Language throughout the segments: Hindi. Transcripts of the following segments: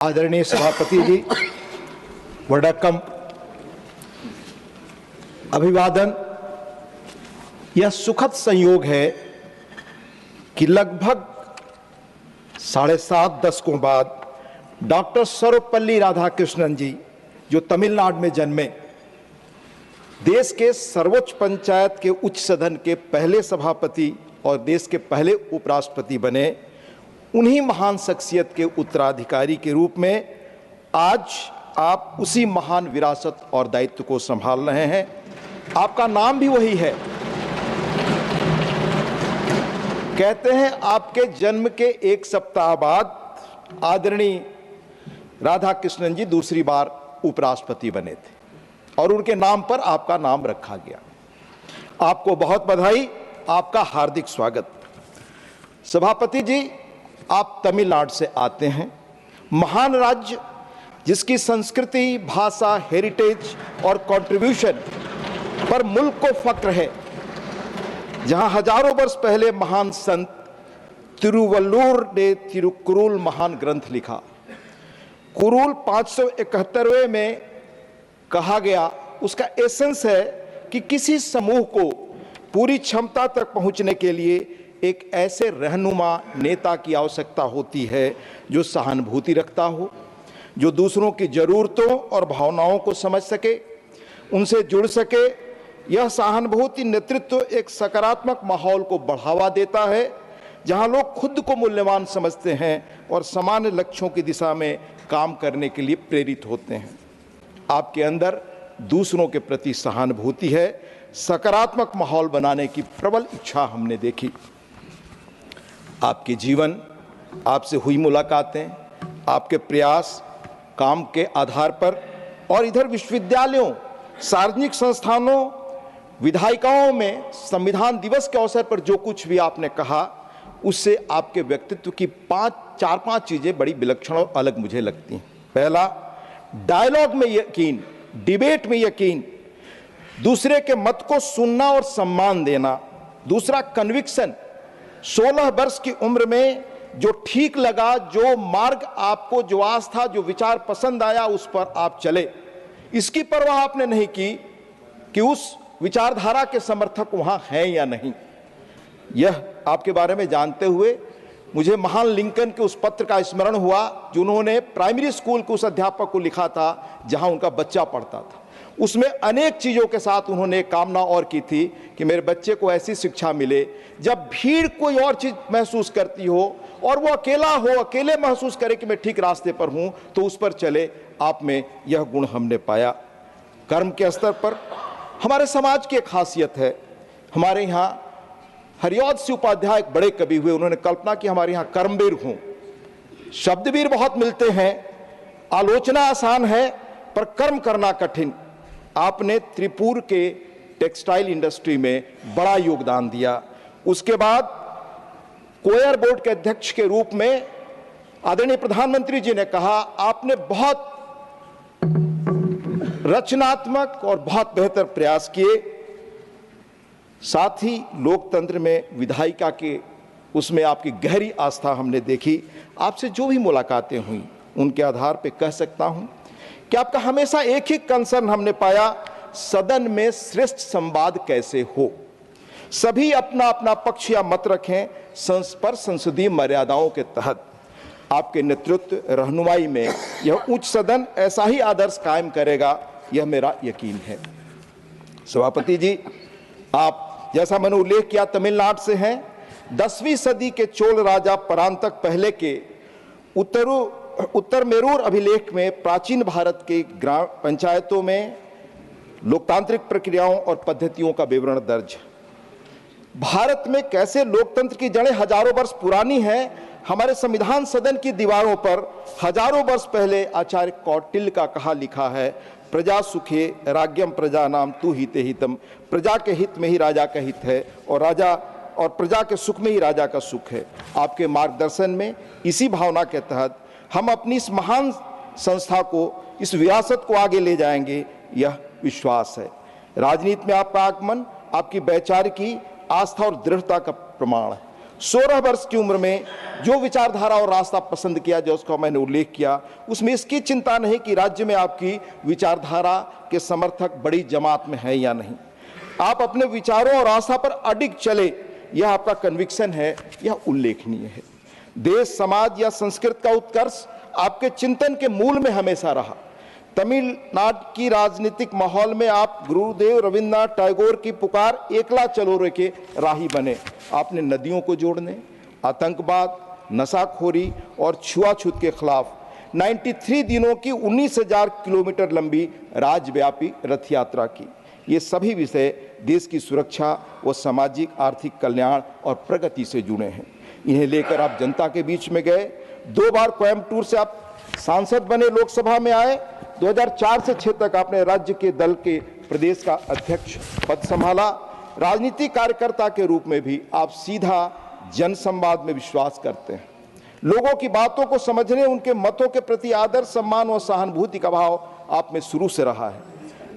आदरणीय सभापति जी, वडक्कम, अभिवादन। यह सुखद संयोग है कि लगभग 7:30 दशकों बाद डॉक्टर सर्वपल्ली राधाकृष्णन जी, जो तमिलनाडु में जन्मे, देश के सर्वोच्च पंचायत के उच्च सदन के पहले सभापति और देश के पहले उपराष्ट्रपति बने, उन्हीं महान शख्सियत के उत्तराधिकारी के रूप में आज आप उसी महान विरासत और दायित्व को संभाल रहे हैं। आपका नाम भी वही है। कहते हैं आपके जन्म के एक सप्ताह बाद आदरणीय राधाकृष्णन जी दूसरी बार उपराष्ट्रपति बने थे और उनके नाम पर आपका नाम रखा गया। आपको बहुत बधाई, आपका हार्दिक स्वागत। सभापति जी, आप तमिलनाडु से आते हैं, महान राज्य जिसकी संस्कृति, भाषा, हेरिटेज और कंट्रीब्यूशन पर मुल्क को फक्र है, जहां हजारों वर्ष पहले महान संत तिरुवल्लुवर ने तिरुकुरुल महान ग्रंथ लिखा। कुरुल 571वें में कहा गया, उसका एसेंस है कि किसी समूह को पूरी क्षमता तक पहुंचने के लिए एक ऐसे रहनुमा नेता की आवश्यकता होती है जो सहानुभूति रखता हो, जो दूसरों की जरूरतों और भावनाओं को समझ सके, उनसे जुड़ सके। यह सहानुभूति नेतृत्व एक सकारात्मक माहौल को बढ़ावा देता है, जहां लोग खुद को मूल्यवान समझते हैं और सामान्य लक्ष्यों की दिशा में काम करने के लिए प्रेरित होते हैं। आपके अंदर दूसरों के प्रति सहानुभूति है, सकारात्मक माहौल बनाने की प्रबल इच्छा हमने देखी। आपके जीवन, आपसे हुई मुलाकातें, आपके प्रयास, काम के आधार पर और इधर विश्वविद्यालयों, सार्वजनिक संस्थानों, विधायिकाओं में संविधान दिवस के अवसर पर जो कुछ भी आपने कहा, उससे आपके व्यक्तित्व की 4-5 चीजें बड़ी विलक्षण और अलग मुझे लगती हैं। पहला, डायलॉग में यकीन, डिबेट में यकीन, दूसरे के मत को सुनना और सम्मान देना। दूसरा, कन्विक्शन, 16 वर्ष की उम्र में जो ठीक लगा, जो मार्ग आपको, जो आस्था, जो विचार पसंद आया, उस पर आप चले। इसकी परवाह आपने नहीं की कि उस विचारधारा के समर्थक वहां हैं या नहीं। यह आपके बारे में जानते हुए मुझे महान लिंकन के उस पत्र का स्मरण हुआ जो उन्होंने प्राइमरी स्कूल के उस अध्यापक को लिखा था जहां उनका बच्चा पढ़ता था। उसमें अनेक चीज़ों के साथ उन्होंने एक कामना और की थी कि मेरे बच्चे को ऐसी शिक्षा मिले, जब भीड़ कोई और चीज़ महसूस करती हो और वो अकेला हो, अकेले महसूस करे कि मैं ठीक रास्ते पर हूँ, तो उस पर चले। आप में यह गुण हमने पाया। कर्म के स्तर पर हमारे समाज की एक खासियत है। हमारे यहाँ हरिऔध सिंह उपाध्याय एक बड़े कवि हुए, उन्होंने कल्पना की हमारे यहाँ कर्मवीर हों। शब्दवीर बहुत मिलते हैं, आलोचना आसान है पर कर्म करना कठिन। आपने त्रिपुर के टेक्सटाइल इंडस्ट्री में बड़ा योगदान दिया। उसके बाद कोयर बोर्ड के अध्यक्ष के रूप में आदरणीय प्रधानमंत्री जी ने कहा, आपने बहुत रचनात्मक और बहुत बेहतर प्रयास किए। साथ ही लोकतंत्र में विधायिका के उसमें आपकी गहरी आस्था हमने देखी। आपसे जो भी मुलाकातें हुई उनके आधार पर कह सकता हूं कि आपका हमेशा एक ही कंसर्न हमने पाया, सदन में श्रेष्ठ संवाद कैसे हो। सभी अपना अपना पक्ष या मत रखें, पर संसदीय मर्यादाओं के तहत आपके नेतृत्व, रहनुमाई में यह उच्च सदन ऐसा ही आदर्श कायम करेगा, यह मेरा यकीन है। सभापति जी, आप जैसा मैंने उल्लेख किया तमिलनाडु से हैं। 10वीं सदी के चोल राजा परांतक पहले के उत्तर मेरूर अभिलेख में प्राचीन भारत के ग्राम पंचायतों में लोकतांत्रिक प्रक्रियाओं और पद्धतियों का विवरण दर्ज है। भारत में कैसे लोकतंत्र की जड़ें हजारों वर्ष पुरानी हैं, हमारे संविधान सदन की दीवारों पर हजारों वर्ष पहले आचार्य कौटिल्य का कहा लिखा है, प्रजा सुखे राज्ञम प्रजा नाम तू हिते हितम। प्रजा के हित में ही राजा का हित है और राजा और प्रजा के सुख में ही राजा का सुख है। आपके मार्गदर्शन में इसी भावना के तहत हम अपनी इस महान संस्था को, इस विरासत को आगे ले जाएंगे, यह विश्वास है। राजनीति में आपका आगमन आपकी वैचारिकी आस्था और दृढ़ता का प्रमाण है। 16 वर्ष की उम्र में जो विचारधारा और रास्ता पसंद किया, जो उसका मैंने उल्लेख किया, उसमें इसकी चिंता नहीं कि राज्य में आपकी विचारधारा के समर्थक बड़ी जमात में है या नहीं। आप अपने विचारों और आस्था पर अडिग चले, यह आपका कन्विक्शन है, यह उल्लेखनीय है। देश, समाज या संस्कृति का उत्कर्ष आपके चिंतन के मूल में हमेशा रहा। तमिलनाडु की राजनीतिक माहौल में आप गुरुदेव रविन्द्रनाथ टैगोर की पुकार एकला चलो रे के राही बने। आपने नदियों को जोड़ने, आतंकवाद, नशाखोरी और छुआछूत के खिलाफ 93 दिनों की 19,000 किलोमीटर लंबी राज्यव्यापी रथ यात्रा की। ये सभी विषय देश की सुरक्षा व सामाजिक आर्थिक कल्याण और प्रगति से जुड़े हैं। इन्हें लेकर आप जनता के बीच में गए। 2 बार कोयम्बटूर से आप सांसद बने, लोकसभा में आए। 2004 से 6 तक आपने राज्य के दल के प्रदेश का अध्यक्ष पद संभाला। राजनीतिक कार्यकर्ता के रूप में भी आप सीधा जनसंवाद में विश्वास करते हैं। लोगों की बातों को समझने, उनके मतों के प्रति आदर, सम्मान और सहानुभूति का भाव आप में शुरू से रहा है।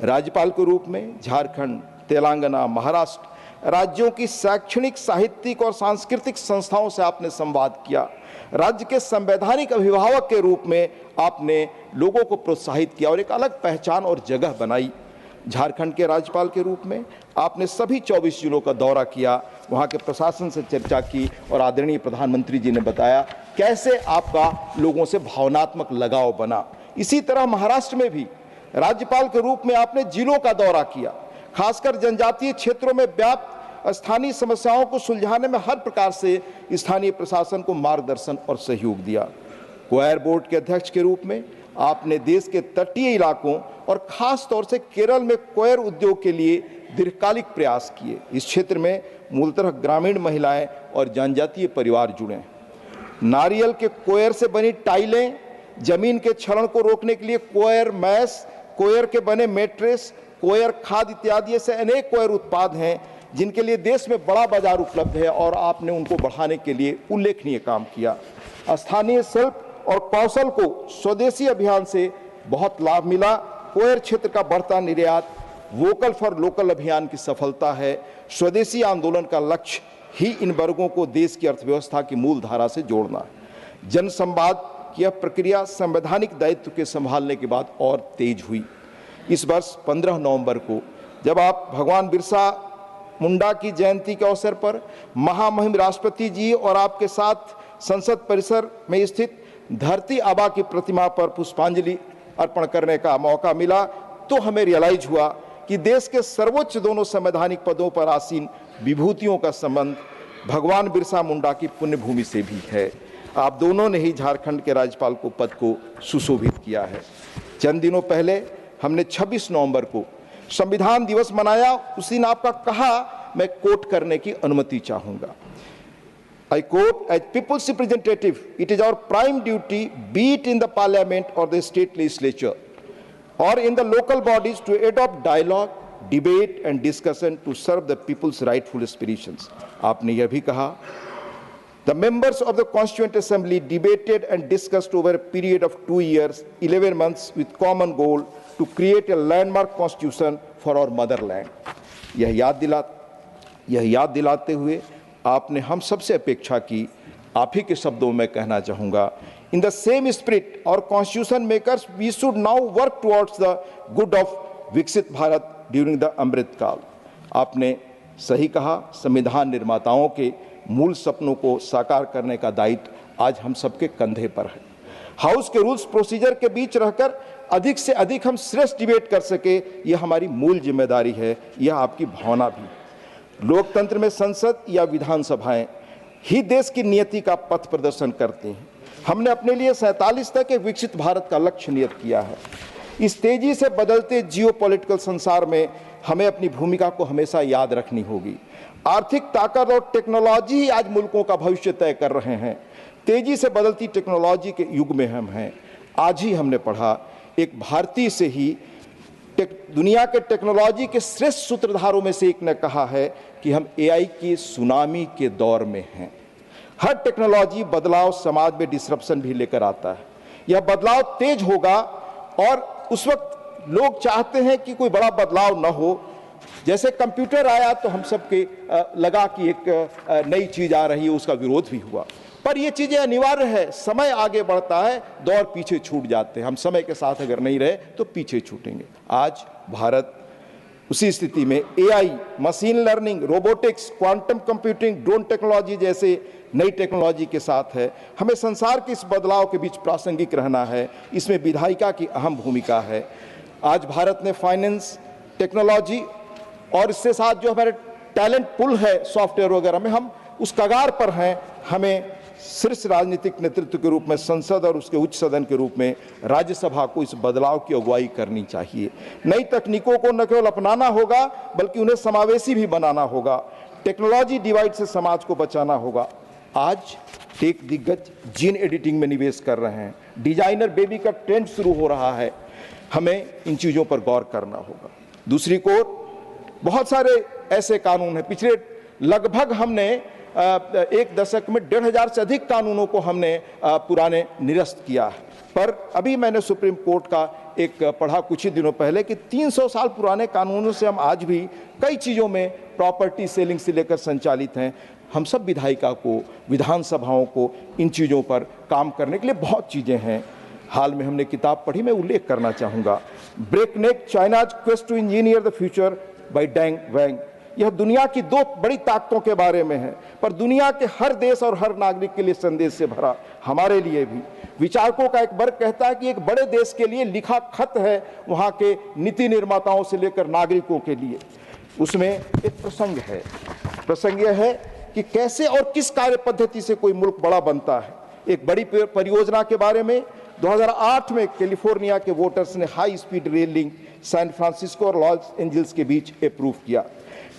राज्यपाल के रूप में झारखंड, तेलंगाना, महाराष्ट्र राज्यों की शैक्षणिक, साहित्यिक और सांस्कृतिक संस्थाओं से आपने संवाद किया। राज्य के संवैधानिक अभिभावक के रूप में आपने लोगों को प्रोत्साहित किया और एक अलग पहचान और जगह बनाई। झारखंड के राज्यपाल के रूप में आपने सभी 24 जिलों का दौरा किया, वहाँ के प्रशासन से चर्चा की और आदरणीय प्रधानमंत्री जी ने बताया कैसे आपका लोगों से भावनात्मक लगाव बना। इसी तरह महाराष्ट्र में भी राज्यपाल के रूप में आपने जिलों का दौरा किया, खासकर जनजातीय क्षेत्रों में व्याप्त स्थानीय समस्याओं को सुलझाने में हर प्रकार से स्थानीय प्रशासन को मार्गदर्शन और सहयोग दिया। कोयर बोर्ड के अध्यक्ष के रूप में आपने देश के तटीय इलाकों और खास तौर से केरल में कोयर उद्योग के लिए दीर्घकालिक प्रयास किए। इस क्षेत्र में मूलतः ग्रामीण महिलाएं और जनजातीय परिवार जुड़े। नारियल के कोयर से बनी टाइलें, जमीन के क्षरण को रोकने के लिए कोयर मैस, कोयर के बने मैट्रेस, कोयर खाद इत्यादि ऐसे अनेक कोयर उत्पाद हैं जिनके लिए देश में बड़ा बाजार उपलब्ध है और आपने उनको बढ़ाने के लिए उल्लेखनीय काम किया। स्थानीय शिल्प और कौशल को स्वदेशी अभियान से बहुत लाभ मिला। कोयर क्षेत्र का बढ़ता निर्यात वोकल फॉर लोकल अभियान की सफलता है। स्वदेशी आंदोलन का लक्ष्य ही इन वर्गों को देश की अर्थव्यवस्था की मूल धारा से जोड़ना है। जनसंवाद की यह प्रक्रिया संवैधानिक दायित्व के संभालने के बाद और तेज हुई। इस वर्ष 15 नवंबर को जब आप भगवान बिरसा मुंडा की जयंती के अवसर पर महामहिम राष्ट्रपति जी और आपके साथ संसद परिसर में स्थित धरती आबा की प्रतिमा पर पुष्पांजलि अर्पण करने का मौका मिला, तो हमें रियलाइज हुआ कि देश के सर्वोच्च दोनों संवैधानिक पदों पर आसीन विभूतियों का संबंध भगवान बिरसा मुंडा की पुण्यभूमि से भी है। आप दोनों ने ही झारखंड के राज्यपाल को पद को सुशोभित किया है। चंद दिनों पहले हमने 26 नवंबर को संविधान दिवस मनाया। उस दिन आपका कहा मैं कोट करने की अनुमति चाहूंगा। I quote, as people's representative, it is our prime duty, be it in the parliament or the state legislature or in the local bodies, to adopt dialogue, debate and discussion to serve the people's rightful aspirations. आपने यह भी कहा, the members of the Constituent Assembly debated and discussed over a period of 2 years, 11 months with common goal to create a landmark constitution for our motherland. यह याद दिलाते हुए आपने हम सबसे अपेक्षा की, आप ही के शब्दों में कहना चाहूँगा, इन द सेम स्पिरिट और constitution makers we should now work towards the good of विकसित भारत ड्यूरिंग द अमृत काल। आपने सही कहा, संविधान निर्माताओं के मूल सपनों को साकार करने का दायित्व आज हम सबके कंधे पर है। हाउस के रूल्स प्रोसीजर के बीच रहकर अधिक से अधिक हम श्रेष्ठ डिबेट कर सके, यह हमारी मूल जिम्मेदारी है, यह आपकी भावना भी। लोकतंत्र में संसद या विधानसभाएं ही देश की नियति का पथ प्रदर्शन करते हैं। हमने अपने लिए 47 तक एक विकसित भारत का लक्ष्य नियत किया है। इस तेजी से बदलते जियोपॉलिटिकल संसार में हमें अपनी भूमिका को हमेशा याद रखनी होगी। आर्थिक ताकत और टेक्नोलॉजी ही आज मुल्कों का भविष्य तय कर रहे हैं। तेजी से बदलती टेक्नोलॉजी के युग में हम हैं। आज ही हमने पढ़ा, एक भारतीय से ही दुनिया के टेक्नोलॉजी के श्रेष्ठ सूत्रधारों में से एक ने कहा है कि हम एआई की सुनामी के दौर में हैं। हर टेक्नोलॉजी बदलाव समाज में डिसरप्शन भी लेकर आता है। यह बदलाव तेज होगा और उस वक्त लोग चाहते हैं कि कोई बड़ा बदलाव न हो, जैसे कंप्यूटर आया तो हम सबके लगा कि एक नई चीज आ रही है, उसका विरोध भी हुआ। पर ये चीजें अनिवार्य है, समय आगे बढ़ता है, दौर पीछे छूट जाते हैं। हम समय के साथ अगर नहीं रहे तो पीछे छूटेंगे। आज भारत उसी स्थिति में AI, machine learning, robotics, quantum computing, drone technology जैसे नई टेक्नोलॉजी के साथ है। हमें संसार के इस बदलाव के बीच प्रासंगिक रहना है, इसमें विधायिका की अहम भूमिका है। आज भारत ने फाइनेंस, टेक्नोलॉजी और इसके साथ जो हमारे टैलेंट पुल है सॉफ्टवेयर वगैरह में, हम उस कगार पर हैं। हमें शीर्ष राजनीतिक नेतृत्व के रूप में संसद और उसके उच्च सदन के रूप में राज्यसभा को इस बदलाव की अगुवाई करनी चाहिए। नई तकनीकों को न केवल अपनाना होगा बल्कि उन्हें समावेशी भी बनाना होगा। टेक्नोलॉजी डिवाइड से समाज को बचाना होगा। आज टेक दिग्गज जीन एडिटिंग में निवेश कर रहे हैं, डिजाइनर बेबी का ट्रेंड शुरू हो रहा है। हमें इन चीज़ों पर गौर करना होगा। दूसरी ओर बहुत सारे ऐसे कानून हैं, पिछले लगभग हमने एक दशक में 1,500 से अधिक कानूनों को हमने पुराने निरस्त किया है। पर अभी मैंने सुप्रीम कोर्ट का एक पढ़ा कुछ ही दिनों पहले कि 300 साल पुराने कानूनों से हम आज भी कई चीज़ों में प्रॉपर्टी सेलिंग से लेकर संचालित हैं। हम सब विधायिका को, विधानसभाओं को इन चीज़ों पर काम करने के लिए बहुत चीज़ें हैं। हाल में हमने किताब पढ़ी, मैं उल्लेख करना चाहूँगा, breakneck China's quest to engineer the future by Dan Wang. यह दुनिया की दो बड़ी ताकतों के बारे में है, पर दुनिया के हर देश और हर नागरिक के लिए संदेश से भरा। हमारे लिए भी विचारकों का एक वर्ग कहता है कि एक बड़े देश के लिए लिखा खत है वहाँ के नीति निर्माताओं से लेकर नागरिकों के लिए। उसमें एक प्रसंग है। प्रसंग यह है कि कैसे और किस कार्य पद्धति से कोई मुल्क बड़ा बनता है। एक बड़ी परियोजना के बारे में 2008 में कैलिफोर्निया के वोटर्स ने high speed rail link San Francisco और लॉस एंजल्स के बीच अप्रूव किया।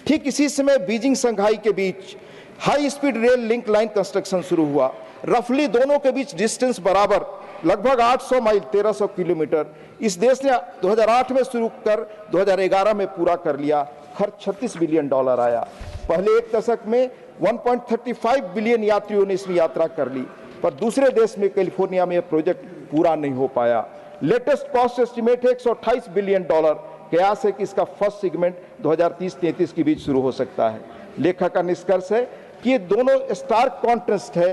ठीक इसी समय बीजिंग संघाई के बीच high speed rail link line construction शुरू हुआ। रफली दोनों के बीच डिस्टेंस बराबर, लगभग 800 माइल, 1300 किलोमीटर। इस देश ने 2008 में शुरू कर 2011 में पूरा कर लिया। खर्च $36 बिलियन आया। पहले एक दशक में 1.35 बिलियन यात्रियों ने इसमें यात्रा कर ली, पर दूसरे देश में कैलिफोर्निया में यह प्रोजेक्ट पूरा नहीं हो पाया। लेटेस्ट कॉस्ट एस्टिमेट है $128 बिलियन। कयास है कि इसका फर्स्ट सेगमेंट 2030-33 के बीच शुरू हो सकता है। लेखक का निष्कर्ष है कि ये दोनों स्टार्क कॉन्ट्रास्ट है।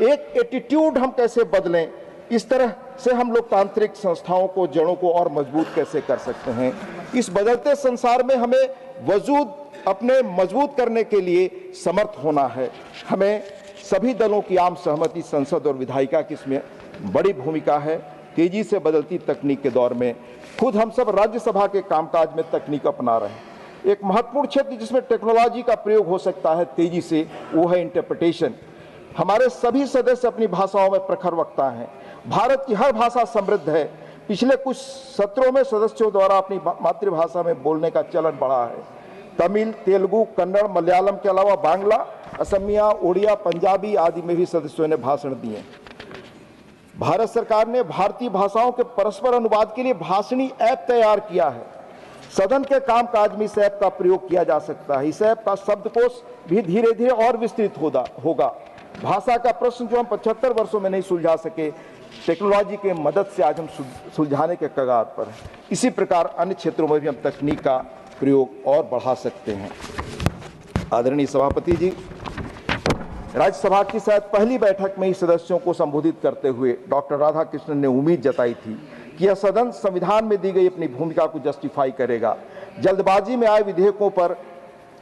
एक एटीट्यूड हम कैसे बदलें, इस तरह से हम लोकतांत्रिक संस्थाओं को, जड़ों को और मजबूत कैसे कर सकते हैं। इस बदलते संसार में हमें वजूद अपने मजबूत करने के लिए समर्थ होना है। हमें सभी दलों की आम सहमति, संसद और विधायिका की इसमें बड़ी भूमिका है। तेजी से बदलती तकनीक के दौर में खुद हम सब राज्यसभा के कामकाज में तकनीक अपना रहे हैं। एक महत्वपूर्ण क्षेत्र जिसमें टेक्नोलॉजी का प्रयोग हो सकता है तेजी से, वो है इंटरप्रिटेशन। हमारे सभी सदस्य अपनी भाषाओं में प्रखर वक्ता हैं। भारत की हर भाषा समृद्ध है। पिछले कुछ सत्रों में सदस्यों द्वारा अपनी मातृभाषा में बोलने का चलन बढ़ा है। तमिल, तेलुगु, कन्नड़, मलयालम के अलावा बांग्ला, असमिया, उड़िया, पंजाबी आदि में भी सदस्यों ने भाषण दिए। भारत सरकार ने भारतीय भाषाओं के परस्पर अनुवाद के लिए भाषणी ऐप तैयार किया है। सदन के कामकाज में इस ऐप का प्रयोग किया जा सकता है। इस ऐप का शब्दकोश भी धीरे धीरे और विस्तृत होगा। भाषा का प्रश्न जो हम 75 वर्षों में नहीं सुलझा सके, टेक्नोलॉजी के मदद से आज हम सुलझाने के कगार पर हैं। इसी प्रकार अन्य क्षेत्रों में भी हम तकनीक का प्रयोग और बढ़ा सकते हैं। आदरणीय सभापति जी, राज्यसभा की शायद पहली बैठक में ही सदस्यों को संबोधित करते हुए डॉक्टर राधाकृष्णन ने उम्मीद जताई थी कि यह सदन संविधान में दी गई अपनी भूमिका को जस्टिफाई करेगा, जल्दबाजी में आए विधेयकों पर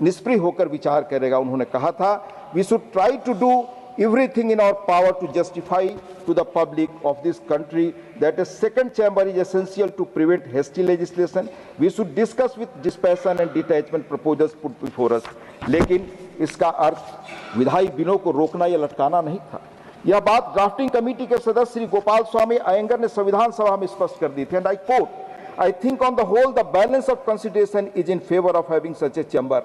निष्क्रिय होकर विचार करेगा। उन्होंने कहा था, we should try to do everything in our power to justify to the public of this country that a second chamber is essential to prevent hasty legislation. We should discuss with dispassion and detachment proposals put before us. लेकिन इसका अर्थ विधायी बिलों को रोकना या लटकाना नहीं था। यह बात ड्राफ्टिंग कमेटी के सदस्य श्री गोपाल स्वामी अयंगर ने संविधान सभा में स्पष्ट कर दी थी। And I quote, I think on the whole the balance of consideration is in favor of having such a chamber,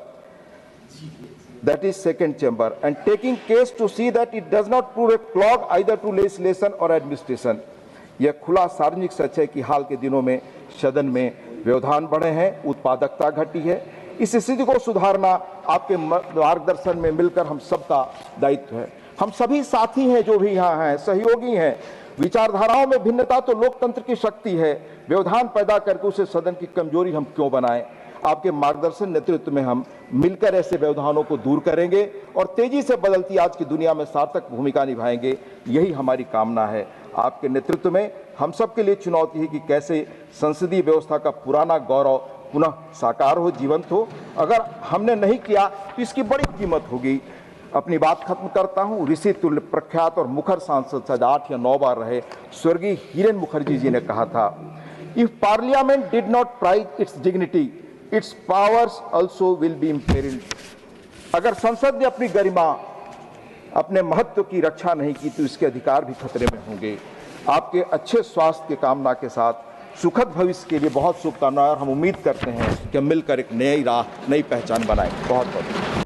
that is second chamber, and taking case to see that it does not prove a clog either to legislation or administration. यह खुला सार्वजनिक सच है कि हाल के दिनों में सदन में व्यवधान बढ़े हैं, उत्पादकता घटी है। इस स्थिति को सुधारना आपके मार्गदर्शन में मिलकर हम सबका दायित्व है। हम सभी साथी हैं जो भी यहाँ हैं, सहयोगी हैं। विचारधाराओं में भिन्नता तो लोकतंत्र की शक्ति है। व्यवधान पैदा करके उसे सदन की कमजोरी हम क्यों बनाएं। आपके मार्गदर्शन नेतृत्व में हम मिलकर ऐसे व्यवधानों को दूर करेंगे और तेजी से बदलती आज की दुनिया में सार्थक भूमिका निभाएंगे। यही हमारी कामना है। आपके नेतृत्व में हम सबके लिए चुनौती है कि कैसे संसदीय व्यवस्था का पुराना गौरव पुनः साकार हो, जीवंत हो। अगर हमने नहीं किया तो इसकी बड़ी कीमत होगी। अपनी बात खत्म करता हूं। ऋषि तुल्य प्रख्यात और मुखर सांसद शायद 8 या 9 बार रहे स्वर्गीय हिरेन मुखर्जी जी ने कहा था, if parliament did not prize its dignity, its powers also will be imperilled. अगर संसद ने अपनी गरिमा, अपने महत्व की रक्षा नहीं की तो इसके अधिकार भी खतरे में होंगे। आपके अच्छे स्वास्थ्य की कामना के साथ सुखद भविष्य के लिए बहुत शुभकामनाएं और हम उम्मीद करते हैं कि हम मिलकर एक नई राह, नई पहचान बनाएं। बहुत बहुत